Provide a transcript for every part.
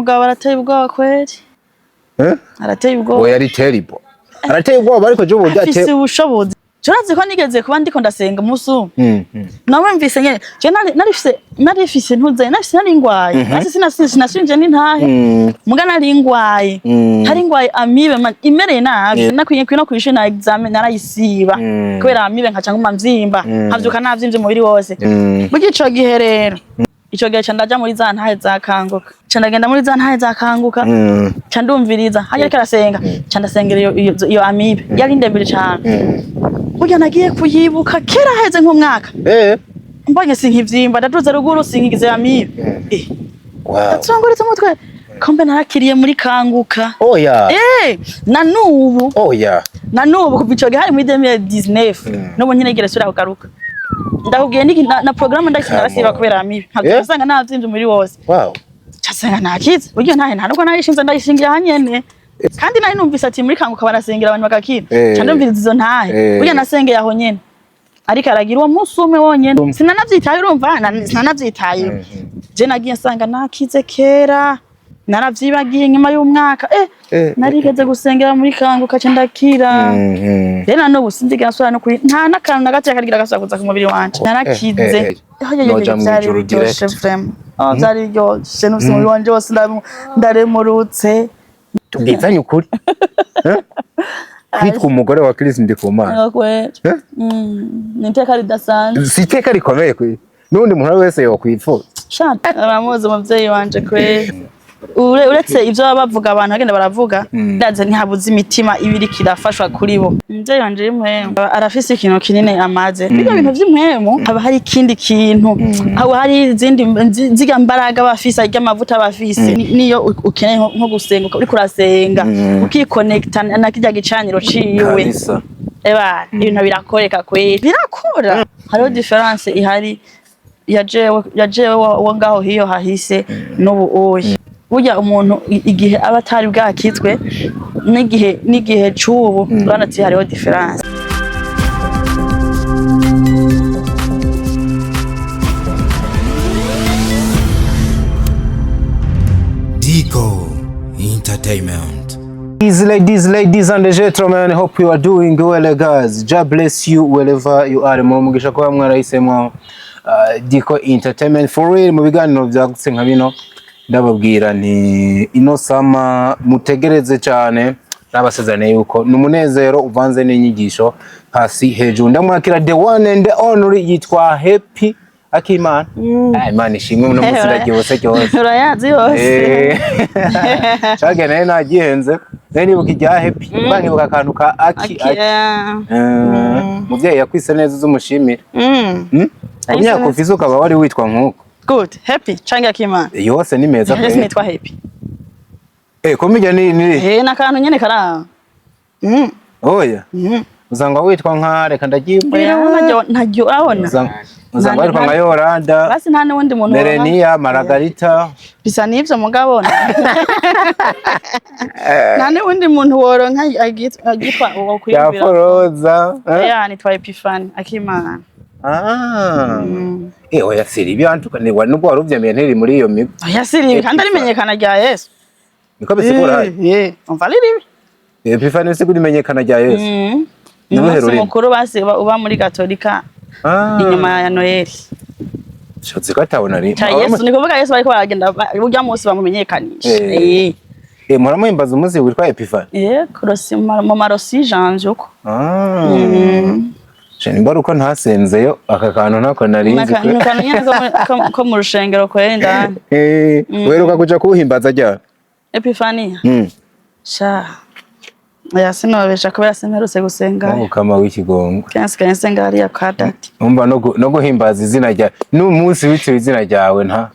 mugabo arateye ubwoba kweri. Arateye ubwoba. Oya ari terrible. Arateye ubwoba ariko je burya ate. Afise ubushobozi. Jorazi ko nigeze kuba ndiko ndasenga musu. Nawe mvise nyene. Je narifise ntuze nari ngwaye. Asi sinashinje n'intahe. Muga nari ngwaye. Hari ngwaye amibe imereye nabi. Nakwiye kwino kwishe na examen narayisiba. Kubera amibe nkaca nguma mvyimba. Havyuka navyimbye umubiri wose. Bugico gihe rero. Ico gihe ndaja muri za ntahe za kanguka. Ndagenda muri za ntahe za kanguka. Ndumviriza. Hanyuma karasenga. Ndasengera iyo amibe. Yari ndembere cyane. Burya nagiye kuyibuka kera heze nk'umwaka. Mbonye sinkivyimba ndaduze ruguru sinkigize amibe. Wow. Tsongoretse umutwe. Kombe narakiriye muri kanguka. Oya. Na nubu. Oya. Na nubu kubicoge hari muri 2019. Nubu nyine gere sura kugaruka. Ndakubwiye niki na programme ndakinarasiba kubera amibe. Nkasanga navyimbye muri wose. Wow. Cyasanga nakize. Buryo ntabwo nayishinze ndayishingira hanyene. Kandi nari numvise ati muri kanguka barasengera abantu bagakira. Ndumviriza izo ntahe. Burya nasengeye aho nyene. Ariko aragira uwo munsi umwe wonyene. Sinanavyitaye urumva sinanavyitaye. Je nagiye nsanga nakize kera. Naravyibagiye nyuma y'umwaka. Narigeze gusengera muri kanguka cyo ndakira. Rena no busindiga nsura no kuri nta nakantu nagati akagira gasakuza ku mubiri wanje. Narakize. Noja mwijuru direct. Zari ryo senufise umubiri wanje wose ndaremurutse. Tubwizanye ukuri. Kwitwa umugore wa CHRIS NDIKUMANA. Niteka ridasanzwe. Siteka rikomeye kwe. Nundi muntu wese yokwipfuza. Shaka abamuzi umuvyeyi wanje kwe. Uretse ivyo bavuga abantu bagenda baravuga ndaze ntihabuze imitima ibiri kirafashwa kuri bo. Umuvyeyi wanje rimwe arafise ikintu kinini amaze. Biga bintu vy'imwemu haba hari ikindi kintu. Aho hari izindi nziga mbaraga bafise ry'amavuta bafise. Niyo ukeneye nko gusenga uri kurasenga ukiconnecta na kijya gicaniro ciwe. Ibintu birakoreka kwe. Birakora. Hariho difference ihari yajewe wo ngaho hiyo hahise n'ubu oyi. Burya umuntu igihe aba atari bwakizwe n'igihe cy'ubu banati hariho difference. Dico Entertainment. Ladies and gentlemen, hope you are doing well, guys. God bless you wherever you are. Mugisha kwa mwarahisemo Dico Entertainment for real mu biganiro byagutse nka bino. Ndababwira ni ino sama mutegereze cyane nabasezerane yuko numunezero uvanze n'inyigisho hasi hejuru. Ndamwakira the one and the only yitwa Happy Akimana. Imana ishimwe no musiragiye wose cyose. Urayazi yose. Cyagene nagihenze. Nibuka ijya Happy. Bankibuka akantu ka Aki. Muvyeyi yakwise neza uzumushimira. Imyaka ufize ukaba wari witwa nkuko. Good, Happy changa Akimana. Yose ni meza pe. Yesi nitwa Happy. Komija ni nakantu nyene kara. Oya. Uzanga witwa nka reka ndagimbira. Ntajyo urabona. Uzanga witwa nka Yoranda. Basi nta n'undi muntu. Merenia, Margarita. Bisa nivyo mugabona. Nta n'undi muntu woronka agitwa uwo kwiyumvira. Ya Foroza. Nitwa Epifani Akimana. Oya siri byantukanirwa nubwo waruvyemeye ntiri muri iyo migo. Oya siri kandi arimenyekana rya Yesu. Niko bisigura. Umva liribi. Epifani se kumenyekana rya Yesu. Nibuherure. Mukuru basi uba muri Katolika. Inyuma ya Noel. Shotse katabona ari. Yesu niko vuga Yesu bariko baragenda burya munsi bamumenyekanisha. Muramuhimbaza umunsi witwa Epifani. Kurosi mu marosi janje uko. Cheni baruko ntasenzeyo aka kantu ntako narinzi kwe. Nakano nyene ko mu rushengero kwenda. Weruka kuja kuhimbaza jya. Epifani. Sha. Aya sinobesha kubera simperutse gusenga. Ukama w'ikigongo. Kanske nsenga ari ya kadati. Umva no guhimbaza izina rya. N'umunsi witwe izina ryawe nta.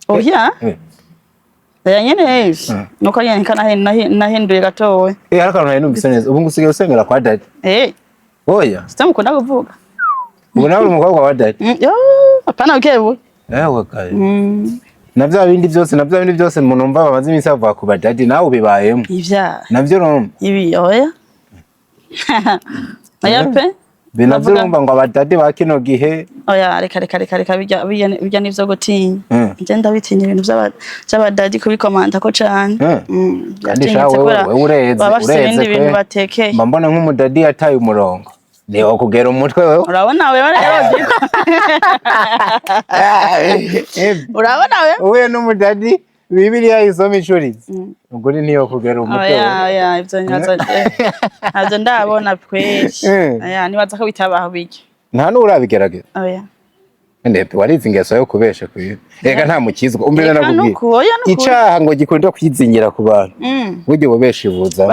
Oya. Aya nyene nuko nyene kana nahinduye gatowe. Haraka nayo numvise neza. Ubu ngusigaye usengera kwa dadi. Oya. Sitamukunda kuvuga. Ubona uri umukobwa wa dadi? Apana ukebu. Wakaye. Navyo bindi byose umuntu umva bamaze iminsi avuga ku badadi nawe ubibayemo. Ivya. Navyo no. Ibi oya. Aya pe binavyo urumva ngo abadadi ba kino gihe oya reka bijya nivyo gutinya nje ndabitinya ibintu by'abadadi kubikomanda ko cane kandi shawe ureze ibintu batekeye mbona nk'umudadi yataye umurongo niho kugera umutwe wewe urabona wewe urabona wewe n'umudadi Bibiliya isoma ishurize uguri niyo kugera umutwe oya ivyo nyazo ndabona kweli nibaza ko bitabaho bijya nta n'urabigerageza oya ndepe warize ingeso yo kubesha kuyo ega nta mukizwa umbere nakubwira icaha ngo gikunda kwizingira ku bantu buryo bubesha ibuza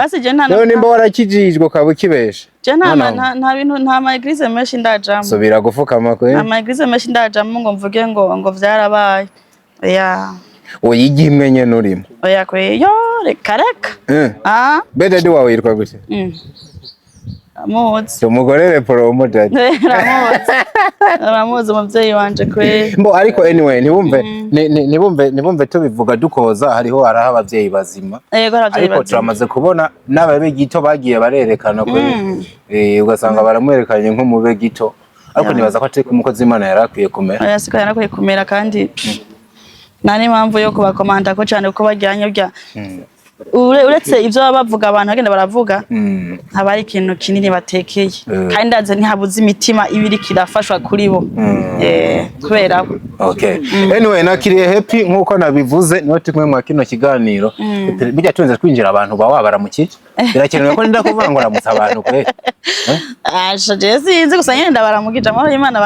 rero nimba warakijijwe ukaba ukibesha je nta bintu nta ma eglise menshi ndajamo subira gufukama kwe ama eglise menshi ndajamo ngo mvuge ngo vyarabaye oya oyigimwe nyene urimo oya kwe yo reka bedadi wawe yitwa gute amuzi umugore poromo dadi amuzi umuvyeyi wanje kwe mbo ariko anyway nibumve tubivuga dukoza hariho araho abavyeyi bazima ariko turamaze kubona n'ababe gito bagiye barerekana kwe ugasanga baramwerekanye nk'umube gito ariko nibaza ko atari umukozi Imana yarakwiye kumera oya siko yarakwiye kumera kandi nani mpamvu yo kubakomanda ko cyane uko bajyanye bya uretse ivyo bavuga abantu bagenda baravuga haba ikintu kinini batekeye kandi ndaze ntihabuze imitima ibiri kirafashwa kuri bo kubera okay anyway nakiriye happy nkuko nabivuze niho tumwe mu kino kiganiro bijya tunze twinjira abantu bawa baramukije birakenewe ko nda kuvuga ngo ramutsa abantu kwe je sinzi gusa nyenda baramukije amahoro y'Imana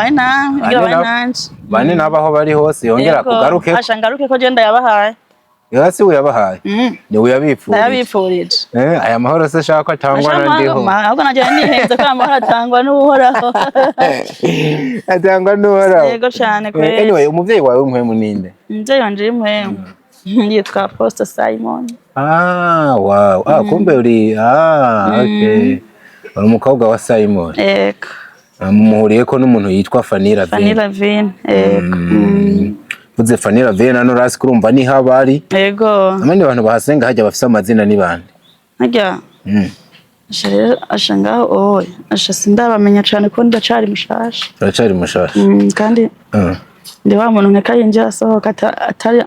bane nabaho bari hose yongera kugaruke ashangaruke ko je ndayabahaye yasi uyabahaye ni uyabipfurije aya mahoro se shaka atangwa nandiho ahubwo naje nihenze ko amahoro atangwa n'uhoraho atangwa n'uhoraho yego cyane kwe anyway umuvyeyi wawe umwemu ninde umuvyeyi wanje umwemu yitwa Apostle Simon wow kumbe uri okay uri umukobwa wa Simon yego muhuriye ko n'umuntu yitwa Fanira Vin yego Uze Fanira Vin hano rasi kurumva ni habari yego amandi abantu bahasenga hajya bafise amazina ni bande hajya ashangaho asha sindabamenya cyane ko ndacari mushasha kandi ndi wa muntu nkakayinjira asohoka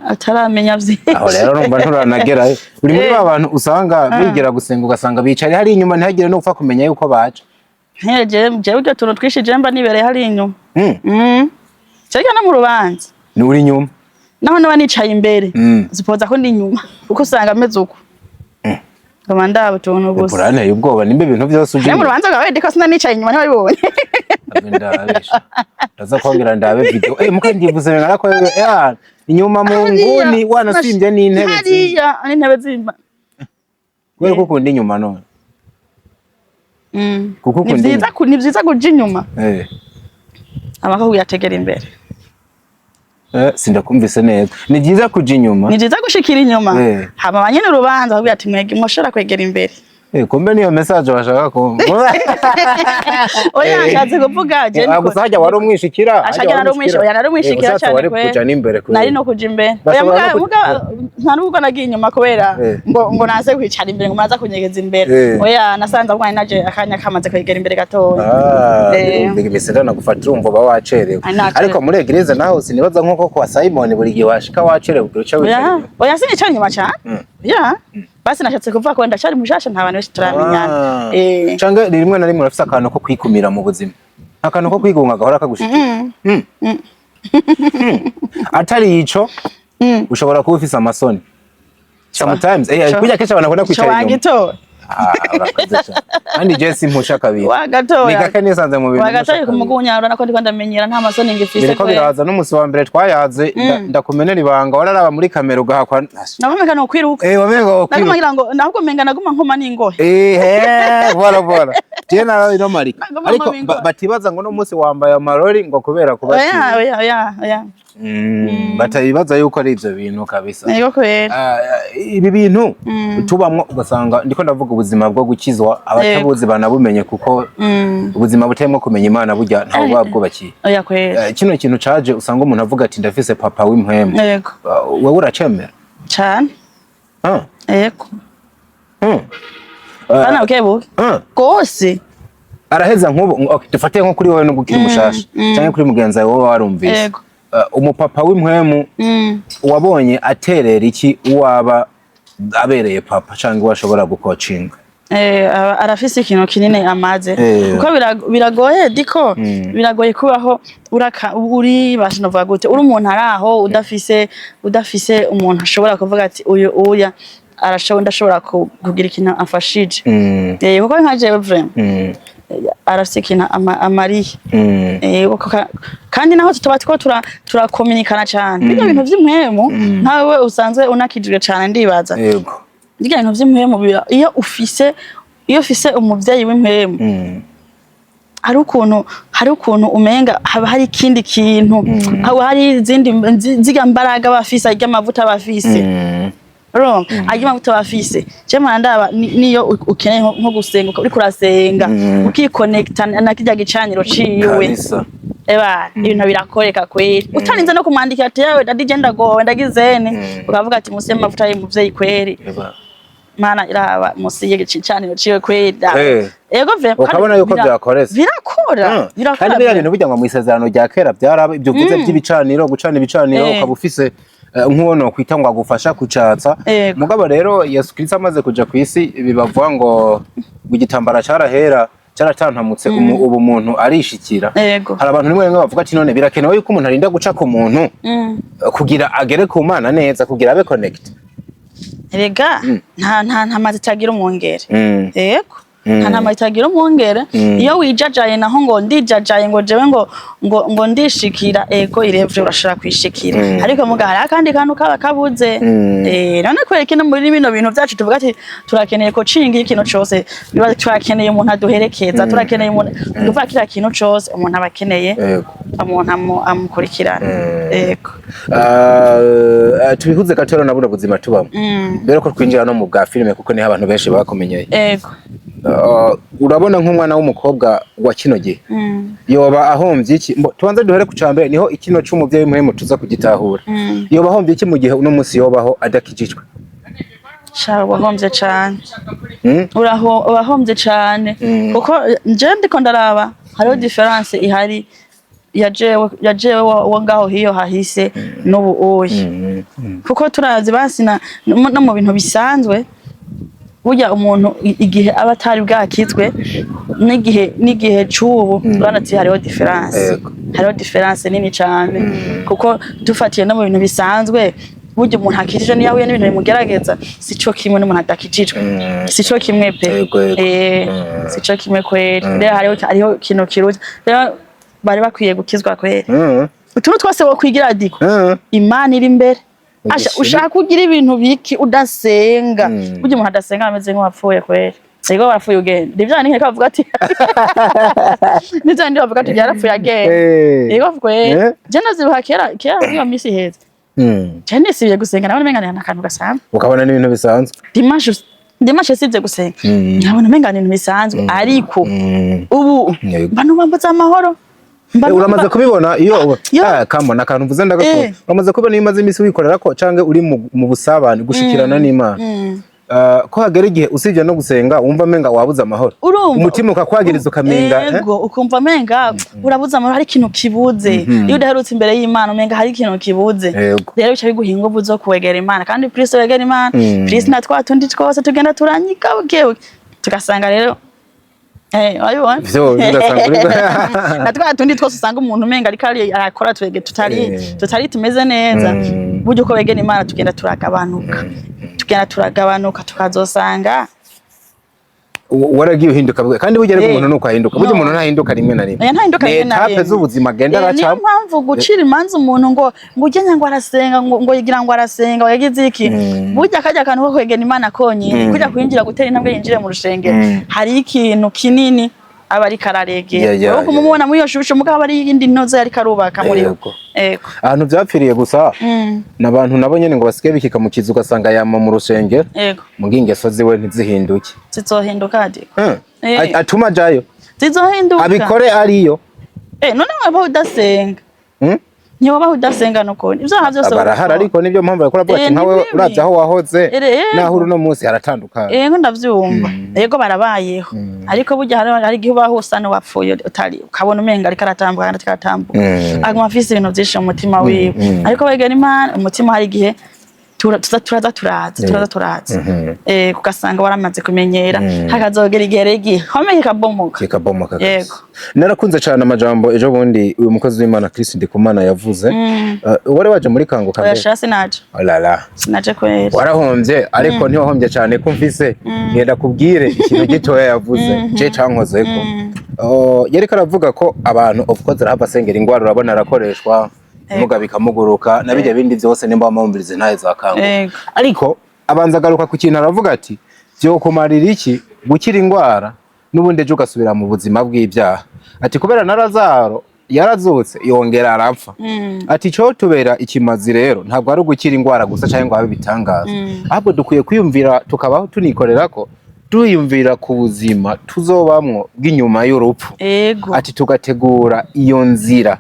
ataramenya vyinshi aho rero numva nturanagera uri muri abantu usanga bigera gusenga ugasanga bicari hari inyuma ntihagire no upfa kumenya yuko baje jewe byo tuntu twishije mba nibereye hari inyuma cyangwa no mu rubanza ni uri inyuma naho naba nicaye imbere zipoza ko ndi inyuma uko usanga ameze uko Kamanda abutuntu gusa Burane y'ubwoba nimbe ibintu byose uje mu rubanza gawe ndiko sina nicaye inyuma ntibabibonye ndabesha ndaza kwongera ndabe video mukangivuze narako inyuma mu nguni wanasimbye n'intebe hariya n'intebe zimba wewe kuko ndi inyuma none kuko ni vyiza kuja inyuma amakuru yategera imbere sindakumvise neza ni byiza kuja inyuma ni byiza gushikira inyuma hama banyene urubanza kugira ati mwege mwoshora kwegera imbere kumbe niyo message washaka ko oya nshatse kuvuga je niko gusajya wari umwishikira nari umwishikira cyane kwe nari no kuja imbere oya muga nta nubwo nagiye inyuma kubera ngo naze kwicara imbere ngo maza kunyegeza imbere oya nasanze ubwo naje akanya kamaze kwegera imbere gatoya bigisera nagufata urumva ba wacerewe ariko muri eglise naho sinibaza nkuko kwa Simon buri gihe washika wacerewe uruca wicara oya sinicara inyuma cyane basi nashatse kuvuga ko ndacari mushasha nta bantu benshi turamenyana canga rimwe na rimwe urafise akantu ko kwikumira mu buzima akantu ko kwigunga gahora kagushikira atari ico ushobora kuba ufise amasoni sometimes kujya kesha banakunda kwicara inyuma kandi Jesse mpusha kabiri wagatoya nigake nisanze mu bintu wagatoya kumugunyara nako ndiko ndamenyera nta masoni ngifise ko biraza n'umusi wa mbere twayaze ndakumenera ibanga wararaba muri kamera ugahakwa nabamenga no kwiruka wamenga nakugira ngo nahubwo menga naguma nkoma n'ingohe voilà je narawe no marika ariko batibaza ngo no musi wambaye amarori ngo kubera kubati oya batabibaza yuko ari ivyo bintu kabisa yego kwera ibi bintu tubamwo ugasanga ndiko ndavuga ubuzima bwo gukizwa abatabuzi banabumenye kuko ubuzima butemwe kumenya Imana burya ntawo babwubakiye oya kwera kino kintu caje usanga umuntu avuga ati ndafise papa w'impwemu yego wewe uracemera cyane yego bana ukebuke kose araheza nk'ubu dufate nko kuri wowe no gukira umushasha cyangwa kuri mugenzi wawe warumvise umupapa w'impwemu wabonye aterera iki waba abereye papa cyangwa washobora gukocinga arafise ikintu kinini amaze kuko biragoye diko biragoye kubaho uri bashinovuga gute uri umuntu araho udafise umuntu ashobora kuvuga ati uyu uya ndashobora kugira ikintu afashije kuko nka jewe vraiment arafise ikintu amariye kandi naho tutaba two turakominikana cyane bijya bintu vy'impwemu ntawe usanzwe unakijwe cyane ndibaza bijya bintu vy'impwemu iyo ufise umuvyeyi w'impwemu hari ukuntu umenga haba hari ikindi kintu haba hari izindi ziga mbaraga bafise ajya amavuta bafise ajya amavuta bafise cyema ndaba niyo ukeneye nko gusenga uri kurasenga ukiconnecta na kijya gicaniro ciwe ibintu birakoreka kweli utarinze no kumwandika ati yawe dadije ndagowe ndagizene ukavuga ati musi amavuta y'umuvyeyi kweli mana iraba musi y'igicaniro ciwe kweli ego ukabona yuko byakoreza birakora kandi biriya bintu bijya ngo mu isezerano rya kera byaraba ibyo vuze by'ibicaniro gucana ibicaniro ukabufise nk'uwono kwita ngo agufasha kucatsa mugabo rero Yesu Kristo amaze kuja ku isi bibavuga ngo igitambara carahera cyaratantamutse ubu muntu arishikira hari abantu nimwe bavuga ati none birakenewe yuko umuntu arinda guca ku muntu kugira agere ku Mana neza kugira abe connect erega nta mazi tagira umwongere yego nta mazi tagira umwongere iyo wijajaye naho ngo ndijajaye ngo jewe ngo ndishikira ego irevye urashaka kwishikira ariko mugahara akandi kantu kaba kabuze none kwereke no muri bino bintu byacu tuvuga ati turakeneye ko cinga ikintu cyose biba turakeneye umuntu aduherekeza turakeneye umuntu duvuga kira kintu cyose umuntu abakeneye umuntu amukurikirana ego tubihuze katero nabura buzima tubamo mbere ko twinjira no mu bwa filime kuko niho abantu benshi bakomenyeye ego urabona nk'umwana w'umukobwa wa kino gihe yoba ahomvye iki tubanze duhere ku cambere niho ikino c'umuvyeyi w'impwemu tuza kugitahura yoba ahomvye iki mu gihe uno musi yobaho adakijijwe wahomvye cane urahomvye cane kuko nje ndiko ndaraba hariho difference ihari yajewe wo ngaho hiyo hahise n'ubu oyi kuko turazi basina no mu bintu bisanzwe burya umuntu igihe aba atari bwakizwe n'igihe c'ubu banati hariho difference nini cyane kuko dufatiye no mu bintu bisanzwe burya umuntu akijije niyo yahuye n'ibintu bimugerageza sico kimwe n'umuntu adakijijwe sico kimwe pe sico kimwe kweli rero hariho kintu kiruta rero bari bakwiye gukizwa kweli utuntu twose wo kwigira diko Imana iri imbere ushaka kugira ibintu biki udasenga burya umuntu adasenga ameze nk'uwapfuye kweli ego wapfuye ugenda ivyo ni bavuga ati nizandi bavuga ati yarapfuye agenda ego kweli je nazibuha kera iyo misi heza je nisibiye gusenga nabone mengana nakantu gasanzwe ukabona n'ibintu bisanzwe dimashe sivye gusenga nabona mengana ibintu bisanzwe ariko ubu bantu bambuza amahoro uramaze kubibona iyo kambona akantu mvuze ndagakora uramaze kubibona imaze imisi wikorera ko canke uri mu busabane gushikirana n'Imana ko hagera igihe usivye no gusenga wumva menga wabuze amahoro umutima ukakwagiriza ukamenga yego ukumva menga urabuze amahoro hari ikintu kibuze iyo udaherutse imbere y'Imana menga hari ikintu kibuze rero bica biguhinga ubuzo kuwegera Imana kandi Kristo wegera Imana Kristo natwa tundi twose tugenda turanyika bukebuke tugasanga rero ayibona natwa tundi twose usanga umuntu menga ari kari arakora twege tutari tumeze neza buryo ko wegera Imana tugenda turagabanuka tukazosanga waragiye uhinduka kandi burya rero umuntu nuko ahinduka burya umuntu ntahinduka rimwe na rimwe etape z'ubuzima agenda aracamo niyo mpamvu gucira imanza umuntu ngo ugenya ngo arasenga ngo yigira ngo arasenga yagize iki burya kajya kantu ko kwegera Imana konyine kujya kwinjira gutera intambwe yinjire mu rushengero hari ikintu kinini abari kararegera uko mumubona muri yo shusho mugabo ari indi ntoze yari karubaka muri yo ahantu byapfiriye gusa nabantu nabo nyene ngo basike bikika mu kizu ugasanga yama mu rushengero mugingeso ziwe ntizihinduke zizohinduka adi atuma jayo zizohinduka abikore ariyo none waba udasenga ntiwaba udasenga nuko ivyaha byose barahara ariko nibyo mpamvu yakora avuga ati nkawe uravye aho wahoze naho uno munsi haratandukana ngo ndavyumva yego barabayeho ariko burya hari igihe ubaho usana wapfuye utari ukabona umenga ariko aratambuka kandi aratambuka aguma afise ibintu vyinshi mu mutima wiwe ariko wegera Imana umutima hari igihe turaza kugasanga waramaze kumenyera hakazogera igihe igikomeye kikabomoka yego narakunze cyane amajambo ejo bundi uyu mukozi w'Imana CHRIS NDIKUMANA yavuze wari waje muri kanguka mbere oya sinaje kwera warahombye ariko ntiwahombye cyane ko mfise ngenda kubwire ikintu gitoya yavuze je cankozeko yariko aravuga ko abantu of course arahava asengera ingwara urabona arakoreshwa muga bikamuguruka nabijya bindi byose nimba bamumvirize ntaye zakanguka ariko abanza garuka ku kintu aravuga ati byo kumarira iki gukira ingwara nubundi ejo ugasubira mu buzima bw'ibyaha ati kubera na Lazaro yarazutse yongera arapfa ati cyo tubera ikimazi rero ntabwo ari gukira ingwara gusa cyangwa ngo habe bitangaza ahubwo dukwiye kwiyumvira tukabaho tunikorera ko tuyumvira ku buzima tuzobamwo bw'inyuma y'urupfu ati tugategura iyo nzira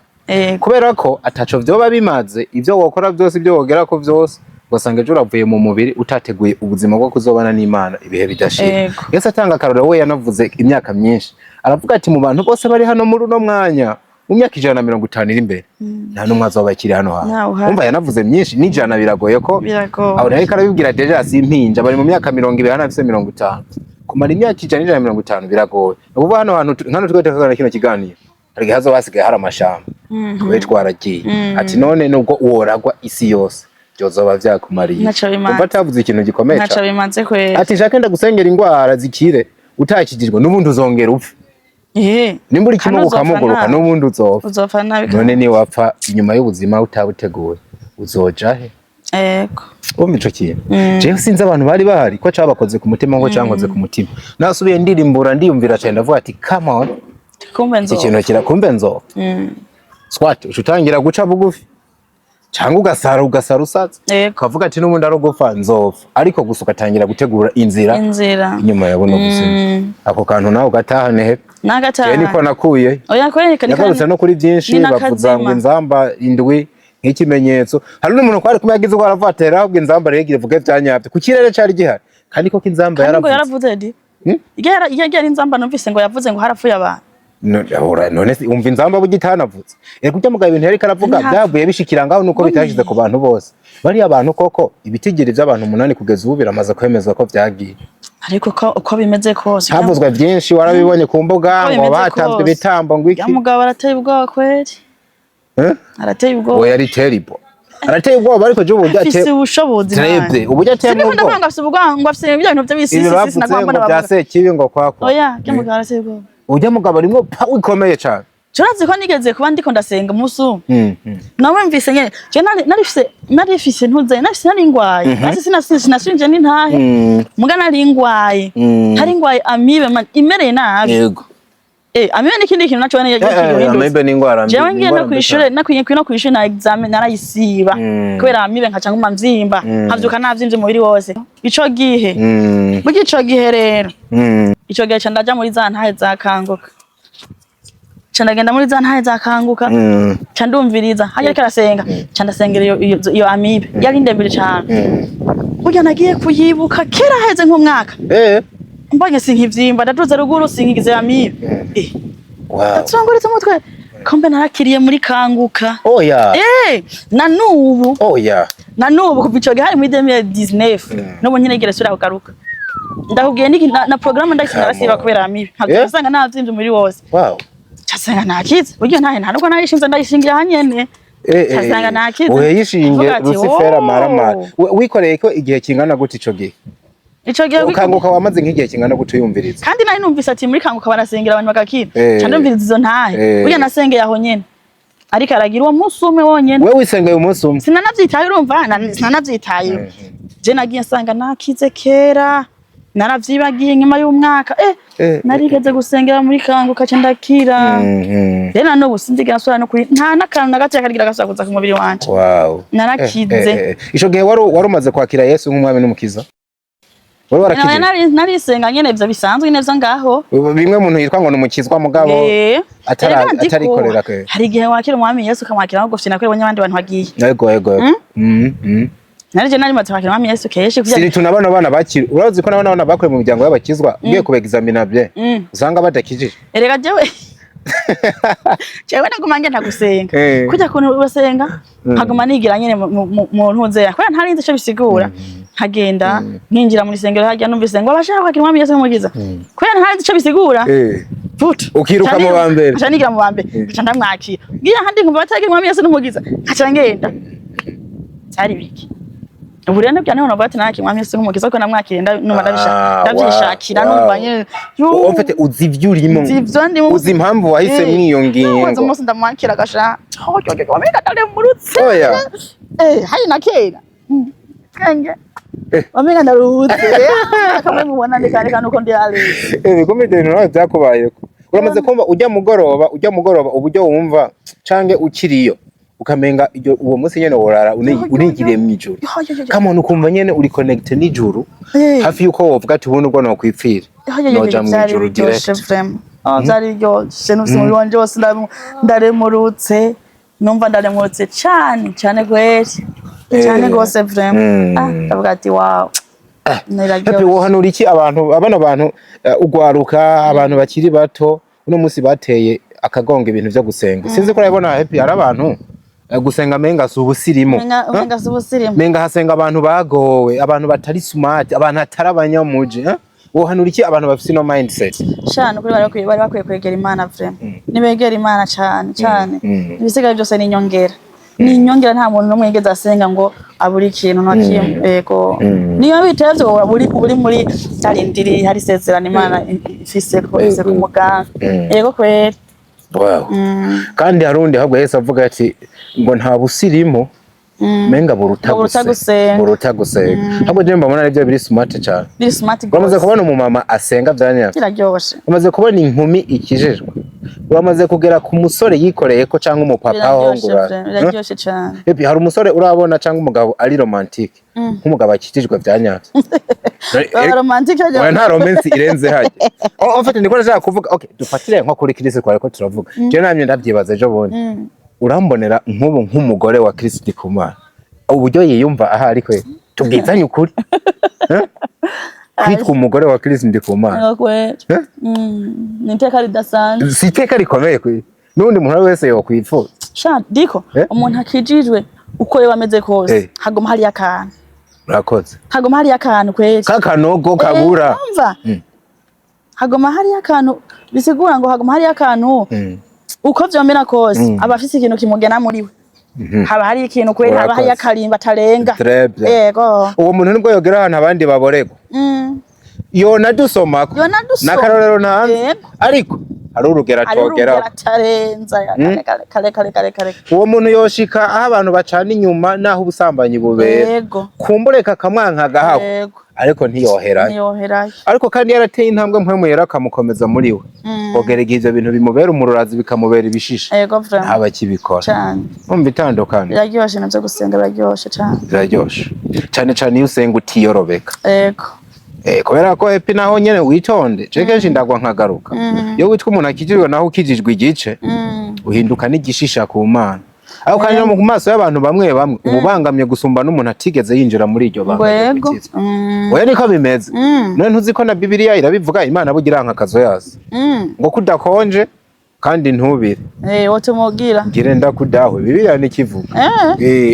kubera ko ataco vyoba bimaze ivyo wokora byose ibyo wogera ko byose wasanga ejo uravuye mu mubiri utateguye ubuzima bwo kuzobana n'Imana ibihe bidashira Yesu atanga karoro we yanavuze imyaka myinshi aravuga ati mu bantu bose bari hano muri uno mwanya mu myaka 150 iri imbere nta numwe azoba akiri hano umva yanavuze myinshi n'ijana biragoye ko aho rero karabibwira deja simpinja bari mu myaka 200 hana afise 50 kumara imyaka 150 biragoye ubu hano hano tweteka kino kiganiro hari hazo basigaye hari amashamba twaragiye ati none nubwo woragwa isi yose byozoba vyakumariye umva tavuze ikintu gikomeye naca bimanze kwera ati shaka nda gusengera ingwara zikire utakijijwe n'ubundi uzongera upfe nimburi kimwe ukamuguruka n'ubundi uzopfa none ni wapfa inyuma y'ubuzima utabuteguye uzoja he ico kintu jewe sinzi abantu bari bahari ko cabakoze ku mutima ngo cankoze ku mutima nasubiye ndirimbura ndiyumvira cyane ndavuga ati come on kumbe nzo ikintu kirakumbe nzo swat utangira guca bugufi cyangwa ugasara usatse ukavuga ati n'ubundi ari gupfa nzopfa ariko gusa ugatangira gutegura inzira inyuma yabono buzima ako kantu nawe ugatahane he nagataha niko nakuye oya kwerekana nagarutse no kuri byinshi bavuza ngo inzamba indwi nk'ikimenyetso hari n'umuntu kwari kumagize ko aravatera ahubwo inzamba regire vuga byanyabye ku kirere cyari gihari kandi ko inzamba yaravuze di igera inzamba numvise ngo yavuze ngo harapfuye abantu none umva inzamba bugitanavuze kujya mugabo ibintu yari karavuga byavuye bishikira ngaho nuko bitashize ku bantu bose bari abantu koko ibitigiri by'abantu 8 kugeza ubu biramaze kwemezwa ko byagiye ariko uko bimeze kose havuzwe byinshi warabibonye ku mbuga ngo batanzwe ibitambo ngo iki mugabo arateye ubwoba kweri arateye ubwoba we yari terrible arateye ubwoba ariko je ubujya afise ubushobozi trebye ubujya ateye ubwoba ndabanga afise ubwoba ngo afise ibintu by'ibisisi sinakwambana byase kibi ngo kwako oya mugabo arateye ubwoba ujya mugabo rimwe wikomeye cyane Churazi ko nigeze kuba ndiko ndasenga musu nawe mvise nyene je narifise ntuze nari ngwaye asi sinashinje ni ntahe muga nari ngwaye hari ngwaye amibe imereye nabi yego amibe n'ikindi kintu naco yagiye amibe ni ngwara mbi je ngiye no kwishura nakwiye no kwishura na examen narayisiba kubera amibe nkaca nguma mvyimba havyuka navyimvye umubiri wose ico gihe bugico gihe rero ico gihe candaja muri za ntahe za kanguka candagenda muri za ntahe za kanguka candumviriza hajya karasenga candasengera iyo amibe yari ndembere cyane burya nagiye kuyibuka kera heze nk'umwaka mbonye sinkivyimba ndaduze ruguru sinkigize amibe atsongoretse umutwe kombe narakiriye muri kanguka oya na nubu oya na nubu kuva ico gihe hari muri 2019 nubu nyine gere sura kugaruka ndakubwiye niki na programme ndakisinarasiba kubera amibe nkasanga navyimbye muri wose Chasanga nakize buryo ntahe ntabwo nayishinze ndayishingira hanyene chasanga nakize we yishinge Lucifera marama wikoreye ko igihe kingana gute ico gihe kanguka wamaze nk'igihe kingana gute yumviriza kandi nari numvise ati muri kanguka barasengera abantu bagakira cyandumviriza izo ntahe buryo nasengeye aho nyene ariko aragira uwo munsi umwe wonyene we wisengeye umunsi umwe sinanavyitaye urumva sinanavyitaye je nagiye nsanga nakize kera naravyibagiye nyuma y'umwaka narigeze gusengera muri kanguka cyandakira rena no busindiga nsura no kuri nta nakantu nagace akagira gasakuza ku mubiri wanje narakize ico gihe wari umaze kwakira Yesu nk'umwami n'umukiza wowe warakijije narisenga nyene ivyo bisanzwe neza ngaho bimwe umuntu yitwa ngo numukizwa mugabo atarikorera ke hari igihe wakira umwami Yesu kamwakira no gufina kuri abandi bantu bagiye yego narije nari maze kwakira umwami Yesu keshi siri tunabana bana bakiri urazi ko nabana bakore mu miryango y'abakizwa ugiye kubegizamina bye usanga badakijije erega jewe naguma ngenda gusenga kujya kuntu basenga nkaguma nigira nyene mu ntuze kubera ntarinzi ico bisigura nkagenda ninjira muri sengero hajya numvise ngo abashaka kwakira umwami Yesu n'umugiza kubera ntarinzi ico bisigura ukiruka mu bambere acha nigira mu bambere acha ndamwakira ngiye handi ngumva batakira umwami Yesu n'umugiza acha ngenda cyari biki ubu rero nabyo naho nabati naki umwami Yesu n'umugiza ko namwakira ndabyishakira numva nyene ufite uzivyurimo uzi impamvu wahise mwiyongiye ngo umunsi ndamwakira gasha wamenga ndaremurutse hari na kera kenge wamenga ndaruhutse akamwe mubona ndikane nuko ndi Alex bikomeye no byakubayeko uramaze kumva ujya mugoroba uburyo wumva cange ukiriyo ukamenga uwo munsi nyene worara unigiriye mwijuru kama ukumva nyene uri connected n'ijuru hafi yuko wovuga ati ubundi ubwo no kwipfira noja mwijuru direct zari ryoshe n'ubuzima bwanje bose ndaremurutse numva ndaremurutse cyane kweri cyane gose vraiment ndavuga ati wow happy wohanura iki abana abantu ugwaruka abantu bakiri bato uno munsi bateye akagonga ibintu byo gusenga sinzi ko urabona happy ari abantu gusenga menga subusirimo menga hasenga abantu bagowe abantu batari smart abantu atarabanyamuje wohanura iki abantu bafite no mindset cyane kuri bari bakwiye kwegera Imana vraiment nibegera Imana cyane ibisigaye byose ni inyongera nta muntu n'umwe yigeze asenga ngo aburi ikintu nakimwe yego niyo bitevye uri muri tarindiri hari sezerano Imana ifise ko ise kumuganga yego kweri wow kandi harundi habwo Yesu avuga ati ngo nta busirimo menga buruta gusenga habwo je mbona nivyo biri smart cyane bamaze kubona umumama asenga byanya kiraryoshe bamaze kubona inkumi ikijejwe bamaze kugera ku musore yikoreye ko cyangwa umupapa aho ngura biraryoshe cyane hari umusore urabona cyangwa umugabo ari romantique nk'umugabo akijijwe byanyatse romantique nta romance irenze haje ofite ndiko nashaka kuvuga okay dufatire nko kuri Kristo twari ko turavuga je namye ndabyibaza ejo bonye urambonera nk'ubu nk'umugore wa Kristo Ndikumana uburyo yiyumva aha ariko tubwizanye ukuri Kwitwa umugore wa CHRIS Ndikumana niteka ridasanzwe siteka rikomeye kwe nundi muntu wese yokwifuza diko umuntu akijijwe uko yabameze kose hagoma hari akantu urakoze hagoma hari akantu kwese kakanogo kabura hagoma hari akantu bisigura ngo hagoma hari akantu uko vyomera kose abafise ikintu kimugena muri we haba hari ikintu kwera haba hari akarimba tarenga yego uwo muntu nibwo yogera ahantu abandi baborego yona dusomako nakarorero ntanze ariko hari urugera togera tarenza kare uwo muntu yoshika aho abantu bacana inyuma naho ubusambanyi bubera kumbureka kamwanka gahaho ariko ntiyoherayo ariko kandi yarateye intambwe mpwe yera kamukomeza muri we ogerega ivyo bintu bimubera umururazi bikamubera ibishisha aba kibikora umva itandukanye biraryoshe navyo gusenga biraryoshe cyane iyo usenga utiyorobeka kubera ko epi naho nyene witonde cekenshi ndagwa nkagaruka iyo witwa umuntu akijijwe naho ukijijwe igice uhinduka n'igishisha ku Mana aho kandi no mu maso y'abantu bamwe ububangamye gusumba n'umuntu atigeze yinjira muri iryo banga oya niko bimeze none ntuzi ko na Bibiliya irabivuga Imana bugira nkakazo yazo ngo kudakonje kandi ntubire wotumubwira ngire ndakudahwe Bibiliya nikivuga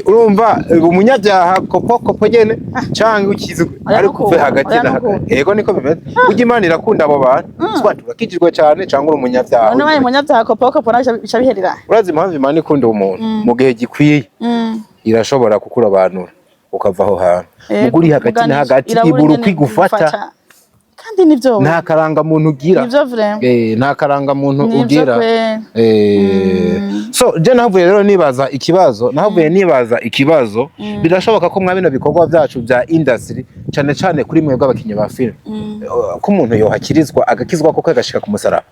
urumva umunyabyaha kopo nyene cyangwa ukizwe ariko uve hagati na hagati yego niko bimeze ujya Imana irakunda abo bantu swati urakijijwe cyane cyangwa umunyabyaha none baye umunyabyaha kopo naca biherera urazi impamvu Imana ikunda umuntu mu gihe gikwiye irashobora kukurobanura ukava aho hantu muguri hagati na hagati iburu kwigufata kandi nivyo nta karanga muntu ugira nivyo vraiment nta karanga muntu ugira so je navuye rero nibaza ikibazo birashoboka ko mwabino bikorwa byacu bya industry cyane kuri mwe bw'abakinyi ba film ko umuntu yohakirizwa agakizwa ko kagashika ku musaraba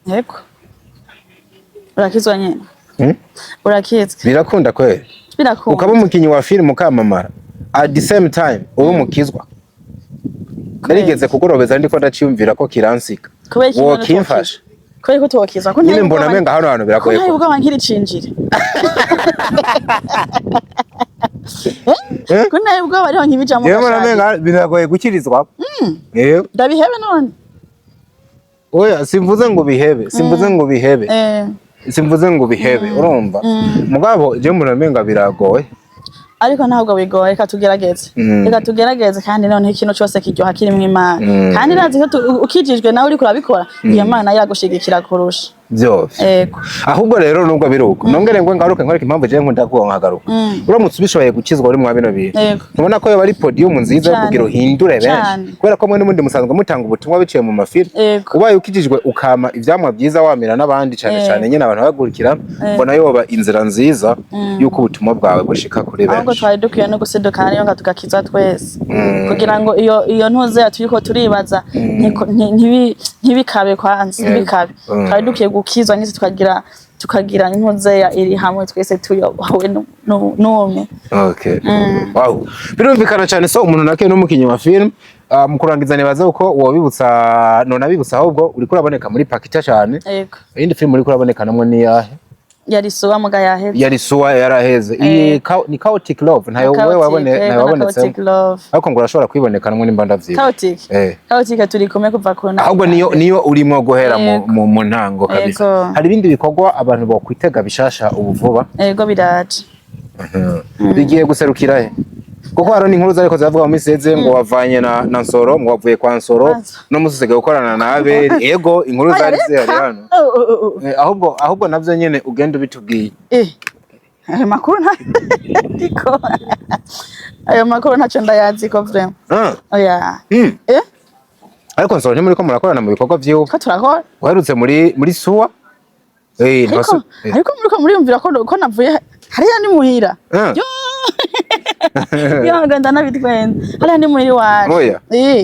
yego urakizwa nyene urakizwa birakunda kweli ukaba umukinyi wa film ukamamara at the same time uwo mukizwa narigeze kugorobeza ndiko ndaciyumvira ko kiransika wo kimfasha kubera ko tuwakiza ko nyine mbona menga hano hantu biragoye ko ubwo bankiri cinjire ko nayo ubwo bari nkibija mu gashaka yewe menga biragoye gukirizwa yewe ndabihebe none oya simvuze ngo bihebe simvuze ngo bihebe urumva mugabo je mbona menga biragoye ariko ntabwo bigoye reka tugerageze kandi none ikintu cyose kiryoha kirimo Imana kandi nazi ko ukijijwe nawe uri kurabikora iyo Mana yagushigikira kurusha byose ahubwo rero nubwo biruko nongere ngo ngaruke nkwereke impamvu je nkunda kuba nkagaruka uramutse ubishoboye gukizwa uri mu bino bintu ubona ko bari podium nziza yo kugira uhindure benshi kubera ko mwe n'undi musanzwe mutanga ubutumwa biciye mu mafiri ubaye ukijijwe ukama ivyamwa byiza wamira n'abandi cyane cyane nyene abantu bagurikira mbona yoba inzira nziza yuko ubutumwa bwawe bushika kuri benshi ahubwo twari dukwiye no gusidukana niyo tugakiza twese kugira ngo iyo ntuze yatuyiko turibaza ntibikabe kwanza ntibikabe twari dukwiye gukizwa nyese tukagira intuze iri hamwe twese tuyobowe n'umwe. Okay. Wow. Birumvikana cyane so umuntu nake n'umukinyi wa film mu kurangiza nibaza uko wobibutsa none abibutsa ahubwo uri kuraboneka muri pakita cyane. Yego. Indi film uri kuraboneka namwe ni yahe? Yari suwa muga yaheze. Yari suwa yaraheze. Ni chaotic love ntayo wewe wabonetse. Ariko ngo urashobora kwiboneka namwe nimba ndavyiba. Chaotic. Chaotic turi kumwe kuva kona. Ahubwo niyo urimo guhera mu ntango kabisa. Hari ibindi bikorwa abantu bo kwitega bishasha ubu vuba. Yego biraje. Bigiye guserukira he? Kuko haro ni inkuru zariko zavuga mu miseze ngo wavanye na Nsoro ngo wavuye kwa Nsoro no musuzege gukorana na Abeli ego inkuru zari zihari hano ahubwo navyo nyene ugenda bitubwiye ayo makuru ndiko ayo makuru ntaco ndayazi ko vraiment oya ariko Nsoro ntimuri ko murakorana mu bikorwa vyiwe ko turakora waherutse muri suwa ariko muri yumvira ko navuye hariya ni muhira yaganda nabitwenza hariya ni muhira waje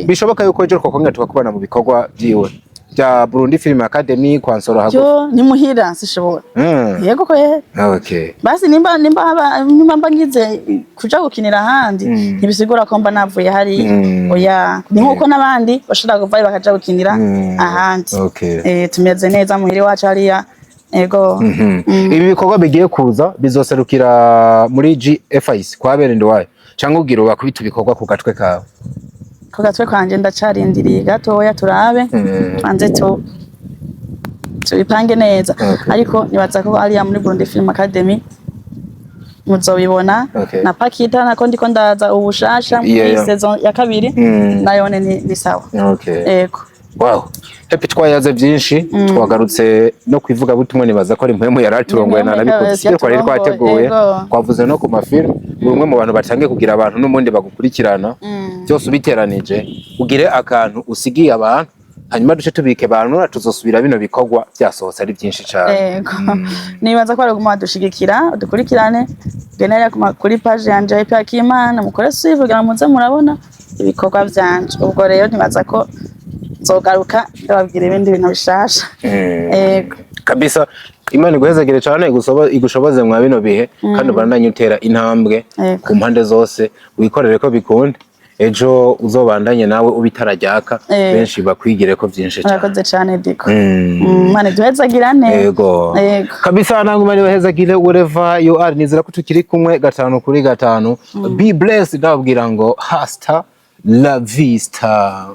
bishoboka yuko ejo kokongera tukakubana mu bikorwa vyiwe bya Burundi Film Academy kwa Nsoro hago yo ni muhira sishobora yego ko okay basi nimba ngize kuja gukinira handi ntibisigura ko mba navuye hari oya ni nkuko nabandi bashobora kuvayo bakaja gukinira ahandi tumeze neza muhira wacu hariya ego ibi bikorwa bigiye kuza bizoserukira muri GFIS kwa Berende wayo cyangwa ugira bakubita ibikorwa ku gatwe kawe ku gatwe kanje ndacarindiriye gatoya turabe banze tubipange neza ariko nibaza ko ari muri Burundi Film Academy muzobibona na pakita nako ndiko ndaza ubushasha muri saison ya kabiri nayone ni sawa ego. Wow, happy twayaze byinshi twagarutse no kwivuga butumwe nibaza ko ari mpemu yaraturongoye nabikoze twari twateguye twavuze no ku mafilm umwe mu bantu batangiye kugira abantu n'umundi bagukurikirana byose ubiteranije ugire akantu usigiye abantu hanyuma duce tubike abantu tuzosubira bino bikorwa byasohotse ari byinshi cyane nibaza ko ari guma dushigikira dukurikirane genera kuri page yanje Happy Akimana mukore suivre kugira muze murabona ibikorwa byanje ubwo rero nibaza ko zogaruka ndababwira ibindi bintu bishasha kabisa Imana iguhezagire cyane igushoboze mwa bino bihe kandi ubandanye utera intambwe ku mpande zose wikorere ko bikunde ejo uzobandanye nawe ubitarajyaka benshi bakwigire ko byinshi cyane urakoze cyane diko Imana duhezagirane yego kabisa nangu Imana ibahezagire wherever you are nizera ko tukiri kumwe 5 kuri 5 be blessed ndababwira ngo hasta la vista.